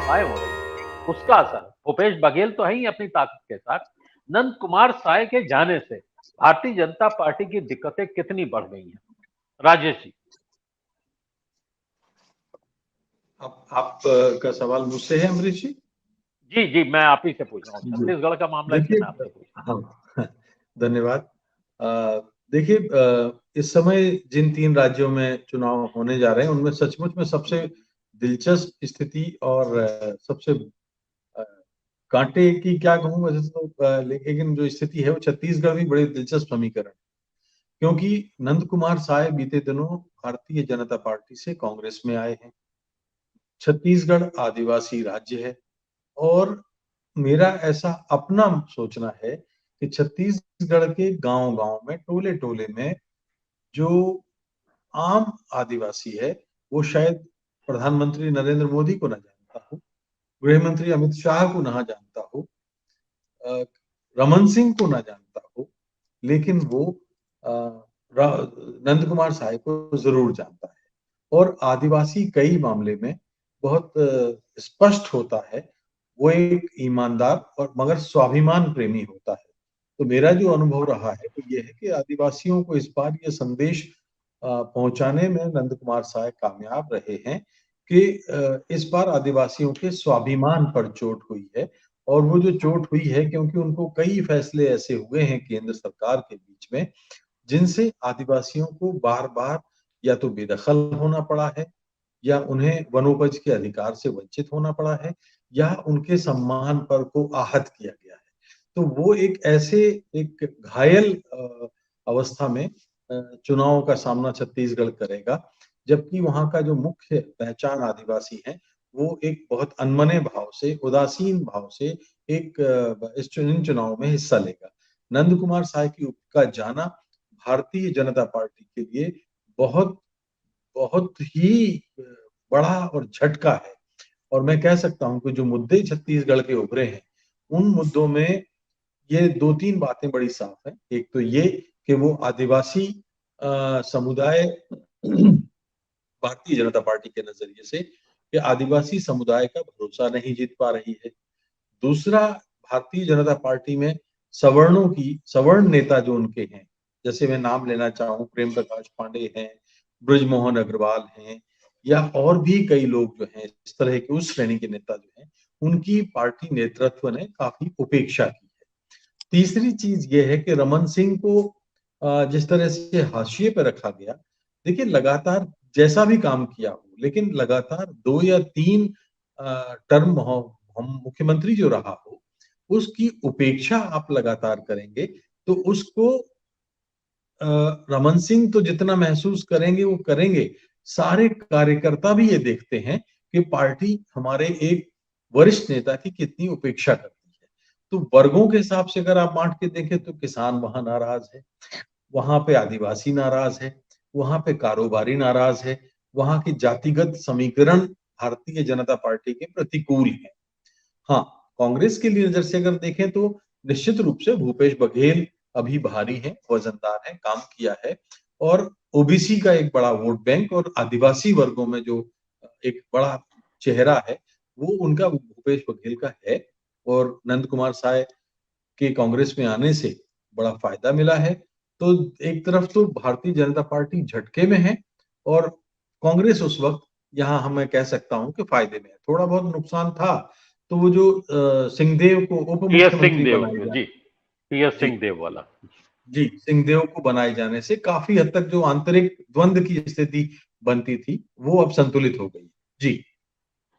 सफाए हो रही है, उसका असर। भूपेश बघेल तो है ही अपनी ताकत के साथ, नंद कुमार साय के जाने से भारतीय जनता पार्टी की दिक्कतें कितनी बढ़ गई हैं। राजेश जी। आप का सवाल मुझसे है अमरीश जी? जी जी, मैं आप ही से पूछ रहा हूँ, जी, छत्तीसगढ़ का मामला इसलिए देखिए, मैं आपसे पूछ हाँ, धन्यवाद। देखिए, इस समय जिन 3 राज्यों में चुनाव होने जा रहे हैं, उनमें सचमुच में सबसे दिलचस्प स्थिति और सबसे अ, कांटे की क्या कहूँ वैसे तो, लेकिन जो स्थिति है वो छत्तीसगढ़ भी बड़े दिलचस्प समीकरण, क्योंकि नंद कुमार साय बीते दिनों भारतीय जनता पार्टी से कांग्रेस में आए हैं। छत्तीसगढ़ आदिवासी राज्य है और मेरा ऐसा अपना सोचना है कि छत्तीसगढ़ के गांव-गांव में, टोले-टोले में जो आम आदिवासी है, वो शायद प्रधानमंत्री नरेंद्र मोदी को ना जानता हो, गृह मंत्री अमित शाह को ना जानता हो, अ, रमन सिंह को ना जानता हो, लेकिन वो अ, नंद कुमार साय को जरूर जानता है। और आदिवासी कई मामले में बहुत स्पष्ट होता है, वो एक ईमानदार और मगर स्वाभिमान प्रेमी होता है। तो मेरा जो अनुभव रहा है वो ये है कि आदिवासियों को इस बार ये संदेश पहुंचाने में नंद कुमार साय कामयाब रहे हैं कि इस बार आदिवासियों के स्वाभिमान पर चोट हुई है। और वो जो चोट हुई है क्योंकि उनको कई फैसले ऐसे हुए हैं केंद्र सरकार के बीच में, जिनसे आदिवासियों को बार-बार या तो बेदखल होना पड़ा है, या उन्हें वनोपज के अधिकार से वंचित होना पड़ा है, या उनके सम्मान पर को आहत किया गया है। तो वो एक ऐसे एक घायल अवस्था में चुनाव का सामना छत्तीसगढ़ करेगा, जबकि वहाँ का जो मुख्य पहचान आदिवासी है, वो एक बहुत अनमने भाव से, उदासीन भाव से एक इन चुनाव में हिस्सा लेगा। नंद कुमार साय का जाना भारतीय जनता पार्टी के लिए बहुत बहुत ही बड़ा और झटका है। और मैं कह सकता हूँ कि जो मुद्दे छत्तीसगढ़ के उभरे हैं, उन मुद्दों में ये 2-3 बातें बड़ी साफ हैं। एक तो ये कि वो आदिवासी समुदाय भारतीय जनता पार्टी के नजरिए से कि आदिवासी समुदाय का भरोसा नहीं जीत पा रही है। दूसरा, भारतीय जनता पार्टी में सवर्ण नेता जो उनके हैं, जैसे मैं नाम लेना चाहूँ, प्रेम प्रकाश पांडे हैं, ब्रजमोहन अग्रवाल हैं, या और भी कई लोग जो हैं इस तरह के उस श्रेणी के नेता जो हैं, उनकी पार्टी नेतृत्व ने काफी उपेक्षा की है। तीसरी चीज ये है कि रमन सिंह को जिस तरह से हाशिए पे रखा गया, देखिए लगातार जैसा भी काम किया हो, लेकिन लगातार 2 या 3 टर्म हम मुख्यमंत्री जो रहा हो, उसकी उपेक्षा आप लगातार करेंगे तो उसको रमन सिंह तो जितना महसूस करेंगे वो करेंगे, सारे कार्यकर्ता भी ये देखते हैं कि पार्टी हमारे एक वरिष्ठ नेता की कितनी उपेक्षा करती है। तो वर्गों के हिसाब से अगर आप बांट के देखें तो किसान वहां नाराज है, वहां पे आदिवासी नाराज है, वहां पे कारोबारी नाराज है, वहां की जातिगत समीकरण भारतीय जनता पार्टी के प्रतिकूल है। हाँ, कांग्रेस की नजर से अगर देखें तो निश्चित रूप से भूपेश बघेल अभी भारी हैं, वजनदार हैं, काम किया है, और ओबीसी का एक बड़ा वोट बैंक और आदिवासी वर्गों में जो एक बड़ा चेहरा है, वो उनका भूपेश बघेल का है। और नंद कुमार साय के कांग्रेस में आने से बड़ा फायदा मिला है। तो एक तरफ तो भारतीय जनता पार्टी झटके में है, और कांग्रेस उस वक्त यहाँ मैं कह सकता हूँ कि फायदे में है। थोड़ा बहुत नुकसान था, तो वो जो सिंहदेव को उप टीएस मुख्यमंत्री सिंहदेव बनाए जी, जाने, टीएस जी सिंहदेव वाला। जी, सिंहदेव को बनाए जाने से काफी हद तक जो आंतरिक द्वंद की स्थिति बनती थी, वो अब संतुलित हो गई। जी।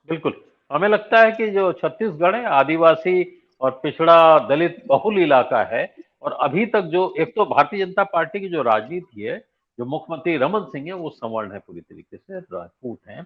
बिल्कुल, हमें लगता है कि जो छत्तीसगढ़ है आदिवासी और पिछड़ा दलित बहुल इलाका है, और अभी तक जो एक तो भारतीय जनता पार्टी की जो राजनीति है, जो मुख्यमंत्री रमन सिंह है वो सवर्ण है, पूरी तरीके से राजपूत हैं।